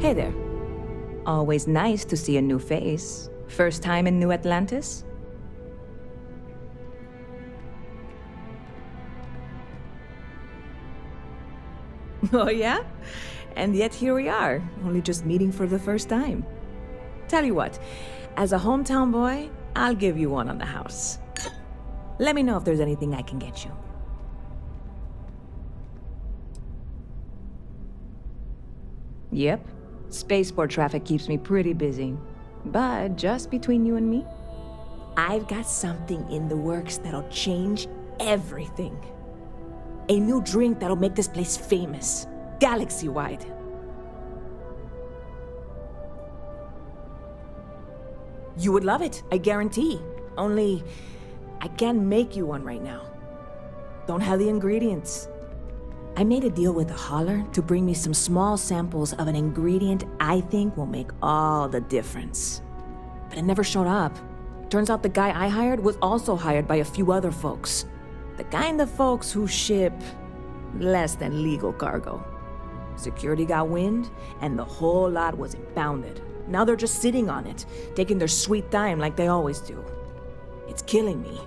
Hey there. Always nice to see a new face. First time in New Atlantis? Oh yeah? And yet here we are, only just meeting for the first time. Tell you what, as a hometown boy, I'll give you one on the house. Let me know if there's anything I can get you. Yep. Spaceport traffic keeps me pretty busy. But just between you and me, I've got something in the works that'll change everything. A new drink that'll make this place famous, galaxy-wide. You would love it, I guarantee. Only, I can't make you one right now. Don't have the ingredients. I made a deal with a hauler to bring me some small samples of an ingredient I think will make all the difference. But it never showed up. Turns out the guy I hired was also hired by a few other folks. The kind of folks who ship less than legal cargo. Security got wind, and the whole lot was impounded. Now they're just sitting on it, taking their sweet time like they always do. It's killing me.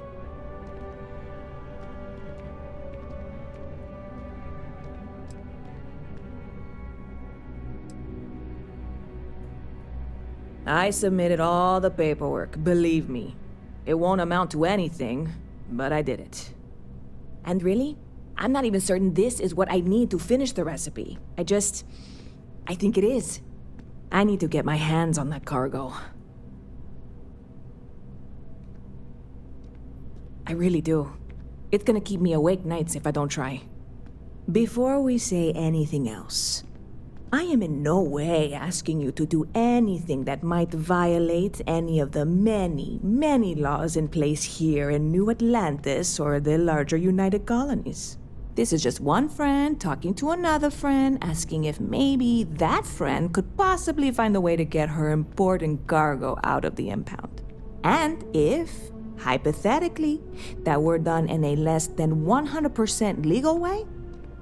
I submitted all the paperwork, believe me. It won't amount to anything, but I did it. And really, I'm not even certain this is what I need to finish the recipe. I think it is. I need to get my hands on that cargo. I really do. It's gonna keep me awake nights if I don't try. Before we say anything else, I am in no way asking you to do anything that might violate any of the many, many laws in place here in New Atlantis or the larger United Colonies. This is just one friend talking to another friend, asking if maybe that friend could possibly find a way to get her important cargo out of the impound. And if, hypothetically, that were done in a less than 100% legal way,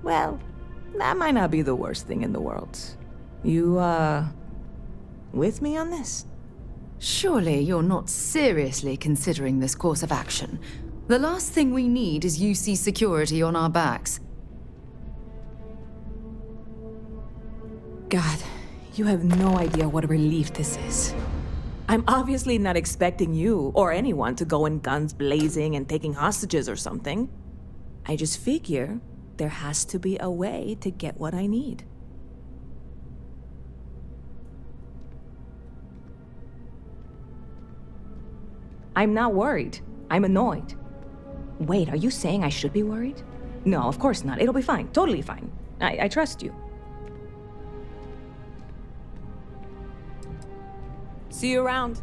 well, that might not be the worst thing in the world. You, with me on this? Surely you're not seriously considering this course of action. The last thing we need is UC security on our backs. God, you have no idea what a relief this is. I'm obviously not expecting you or anyone to go in guns blazing and taking hostages or something. I just figure there has to be a way to get what I need. I'm not worried. I'm annoyed. Wait, are you saying I should be worried? No, of course not. It'll be fine. Totally fine. I trust you. See you around.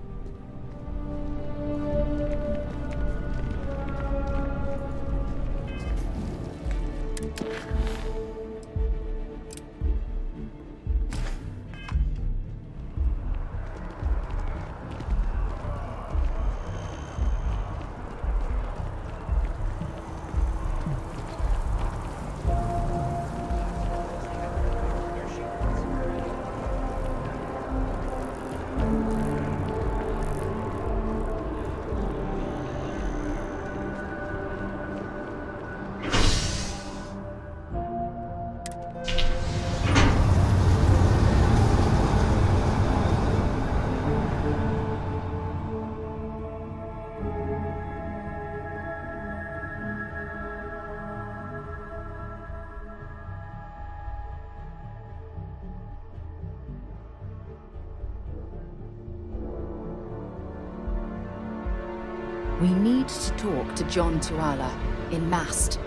We need to talk to John Tuala in Mast.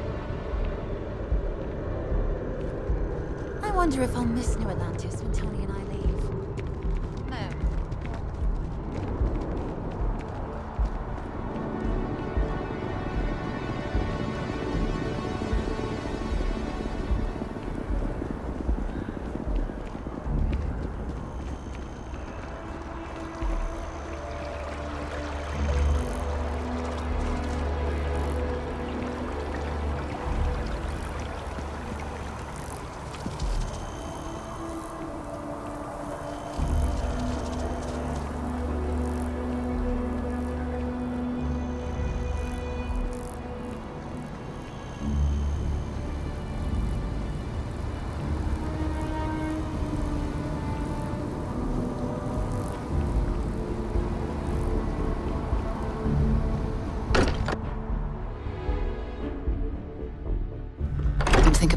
I wonder if I'll miss New Atlantis when Tony and I leave. No.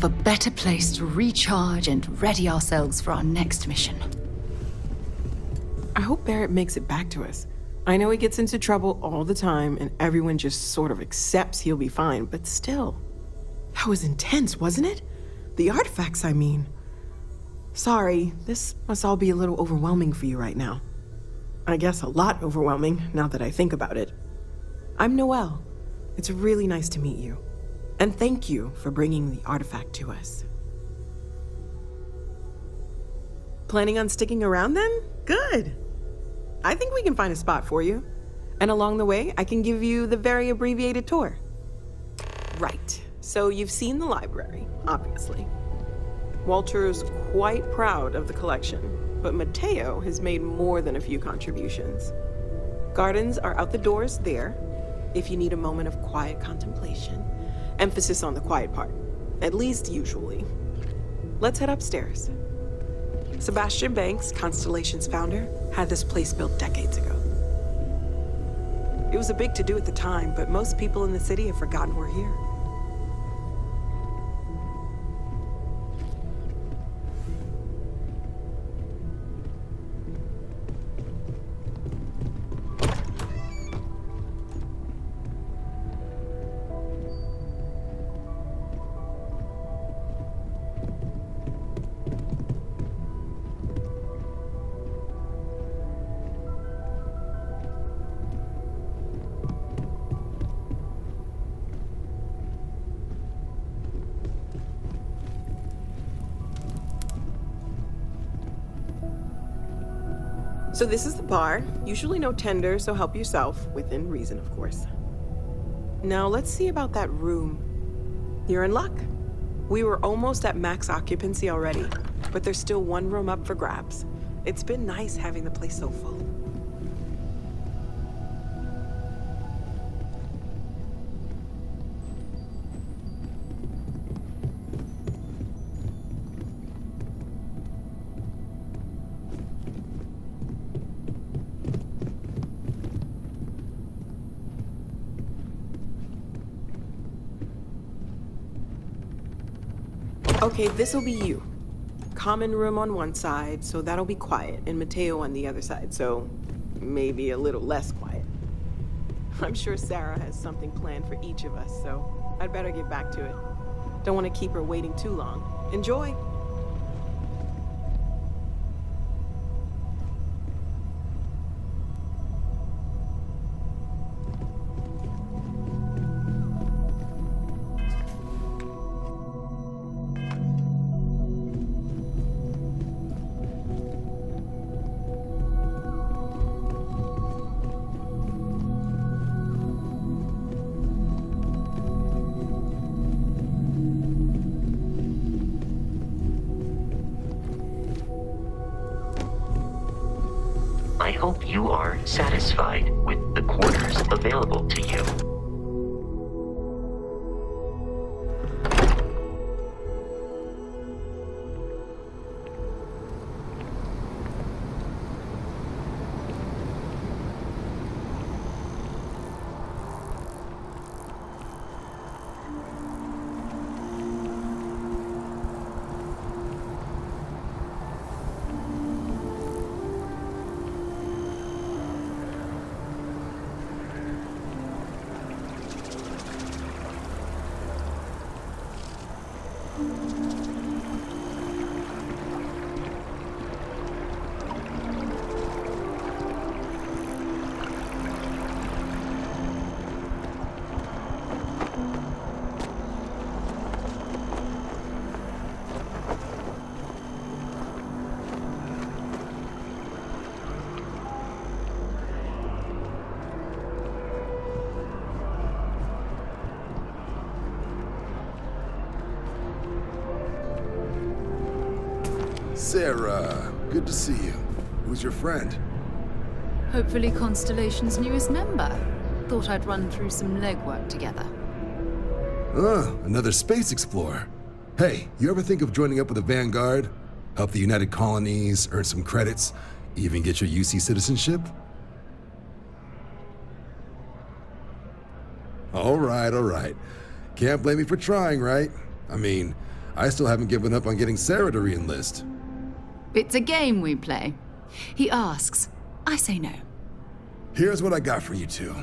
of a better place to recharge and ready ourselves for our next mission. I hope Barrett makes it back to us. I know he gets into trouble all the time, and everyone just sort of accepts he'll be fine, but still. That was intense, wasn't it? The artifacts, I mean. Sorry, this must all be a little overwhelming for you right now. I guess a lot overwhelming, now that I think about it. I'm Noelle. It's really nice to meet you. And thank you for bringing the artifact to us. Planning on sticking around then? Good. I think we can find a spot for you. And along the way, I can give you the very abbreviated tour. Right. So you've seen the library, obviously. Walter's quite proud of the collection, but Mateo has made more than a few contributions. Gardens are out the doors there, if you need a moment of quiet contemplation. Emphasis on the quiet part, at least usually. Let's head upstairs. Sebastian Banks, Constellation's founder, had this place built decades ago. It was a big to-do at the time, but most people in the city have forgotten we're here. So this is the bar. Usually no tender, so help yourself, within reason, of course. Now let's see about that room. You're in luck. We were almost at max occupancy already, but there's still one room up for grabs. It's been nice having the place so full. Okay, this'll be you. Common room on one side, so that'll be quiet, and Mateo on the other side, so maybe a little less quiet. I'm sure Sarah has something planned for each of us, so I'd better get back to it. Don't want to keep her waiting too long. Enjoy! I hope you are satisfied with the quarters available to you. Sarah, good to see you. Who's your friend? Hopefully Constellation's newest member. Thought I'd run through some legwork together. Another space explorer. Hey, you ever think of joining up with the Vanguard? Help the United Colonies, earn some credits, even get your UC citizenship? All right. Can't blame me for trying, right? I mean, I still haven't given up on getting Sarah to re-enlist. It's a game we play. He asks. I say no. Here's what I got for you two.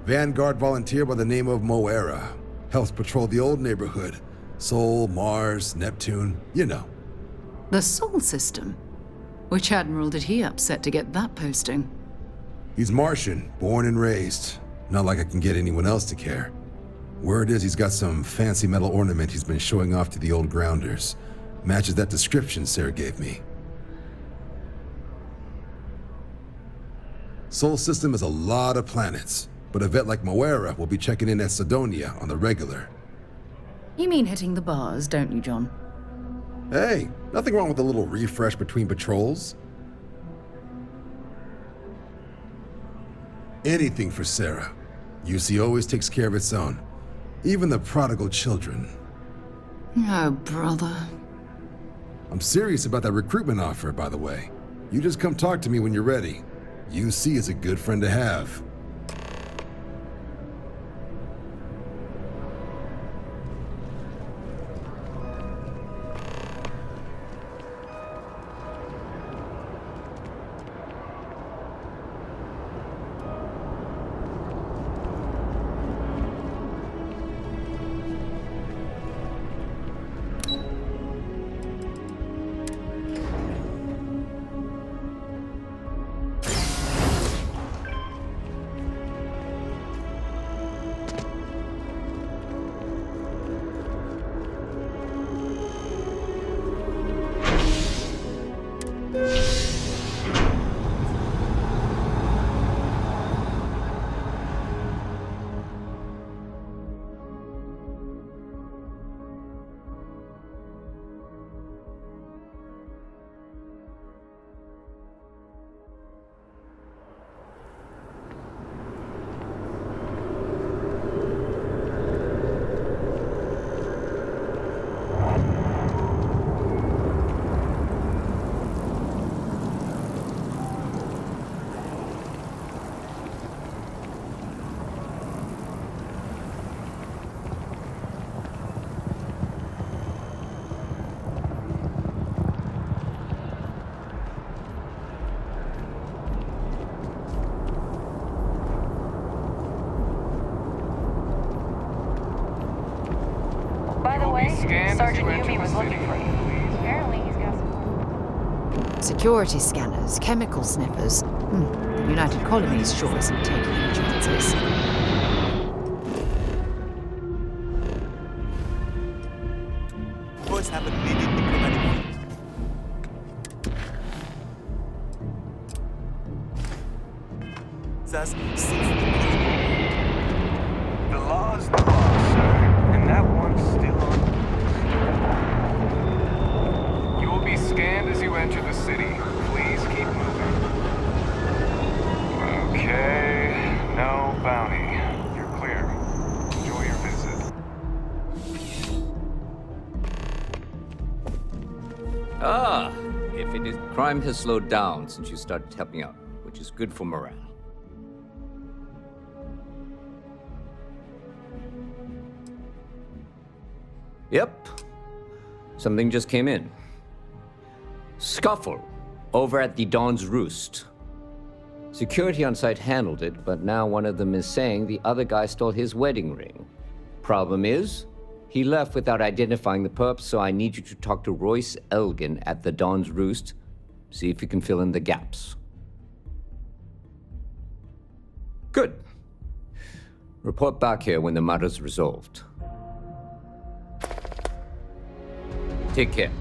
Vanguard volunteer by the name of Moera. Helps patrol the old neighborhood. Sol, Mars, Neptune, you know. The Sol system? Which admiral did he upset to get that posting? He's Martian, born and raised. Not like I can get anyone else to care. Word is he's got some fancy metal ornament he's been showing off to the old grounders. Matches that description Sarah gave me. Sol system is a lot of planets, but a vet like Moera will be checking in at Sidonia on the regular. You mean hitting the bars, don't you, John? Hey, nothing wrong with a little refresh between patrols. Anything for Sarah. UC always takes care of its own. Even the prodigal children. Oh, brother. I'm serious about that recruitment offer, by the way. You just come talk to me when you're ready. UC is a good friend to have. By the way, Sergeant Yumi was looking for you. Apparently he's got some... Security scanners, chemical sniffers. The United Colonies sure isn't taking any chances. Boys have immediate diplomatic. Thus, since the law's the law, sir, and that one's still on. You will be scanned as you enter the city. Please keep moving. Okay, no bounty. You're clear. Enjoy your visit. Ah, if it is, crime has slowed down since you started helping out, which is good for morale. Yep. Something just came in. Scuffle over at the Dawn's Roost. Security on site handled it, but now one of them is saying the other guy stole his wedding ring. Problem is, he left without identifying the perp, so I need you to talk to Royce Elgin at the Dawn's Roost. See if you can fill in the gaps. Good. Report back here when the matter's resolved. Take care.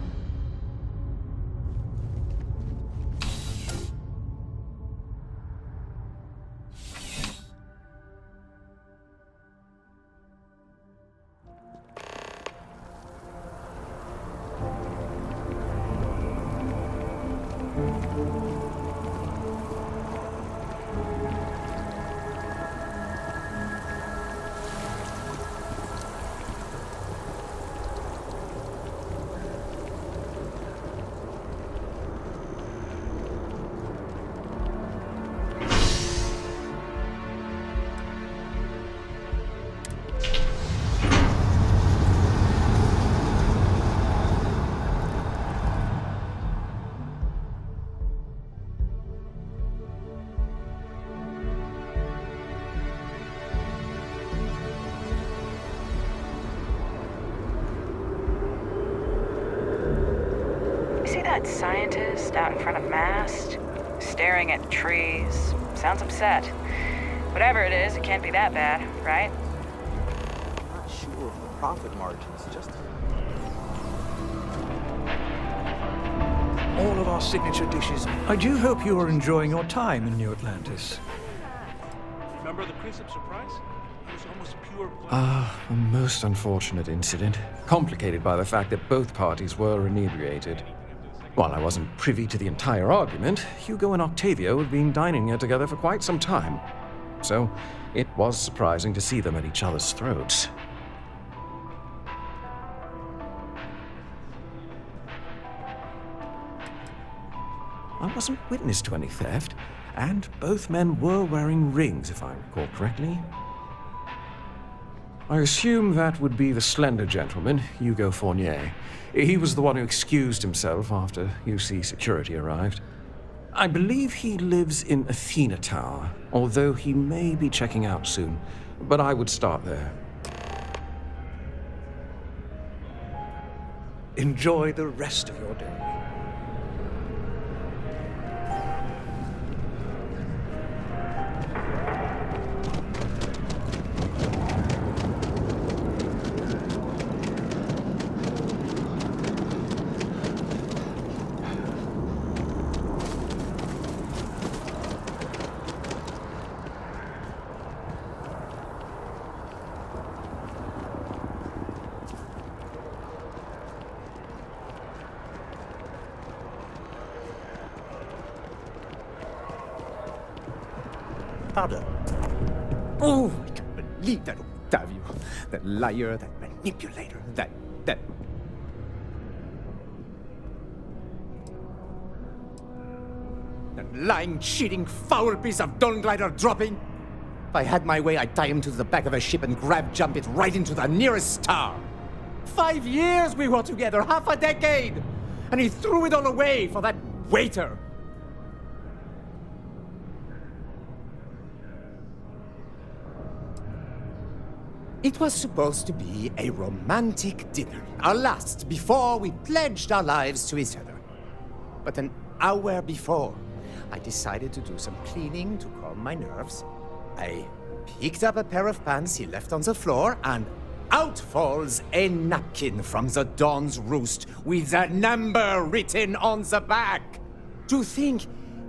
that scientist out in front of mast, staring at trees? Sounds upset. Whatever it is, it can't be that bad, right? I'm not sure of the profit margins, just... All of our signature dishes. I do hope you are enjoying your time in New Atlantis. Remember the Prince of Surprise? It was almost pure... A most unfortunate incident, complicated by the fact that both parties were inebriated. While I wasn't privy to the entire argument, Hugo and Octavio had been dining here together for quite some time. So, it was surprising to see them at each other's throats. I wasn't witness to any theft, and both men were wearing rings, if I recall correctly. I assume that would be the slender gentleman, Hugo Fournier. He was the one who excused himself after UC security arrived. I believe he lives in Athena Tower, although he may be checking out soon, but I would start there. Enjoy the rest of your day. Pardon. Oh, I can't believe that Octavio. That liar, that manipulator, that... That lying, cheating, foul piece of Dawn Glider dropping. If I had my way, I'd tie him to the back of a ship and jump it right into the nearest star. 5 years we were together, half a decade! And he threw it all away for that waiter. It was supposed to be a romantic dinner, our last before we pledged our lives to each other. But an hour before, I decided to do some cleaning to calm my nerves. I picked up a pair of pants he left on the floor, and out falls a napkin from the Dawn's Roost with a number written on the back. To think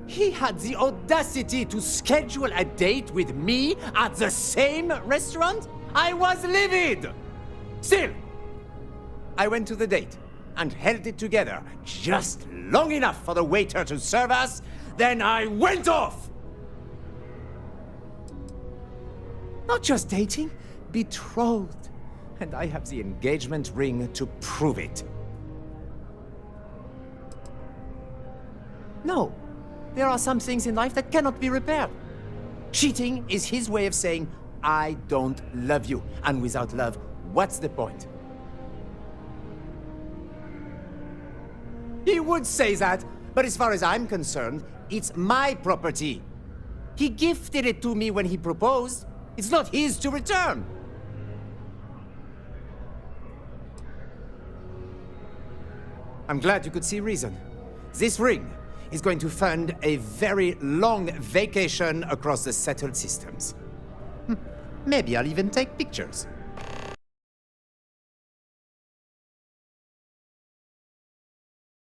he had the audacity to schedule a date with me at the same restaurant? I was livid! Still, I went to the date and held it together just long enough for the waiter to serve us, then I went off! Not just dating, betrothed. And I have the engagement ring to prove it. No, there are some things in life that cannot be repaired. Cheating is his way of saying, I don't love you. And without love, what's the point? He would say that, but as far as I'm concerned, it's my property. He gifted it to me when he proposed. It's not his to return. I'm glad you could see reason. This ring is going to fund a very long vacation across the settled systems. Maybe I'll even take pictures.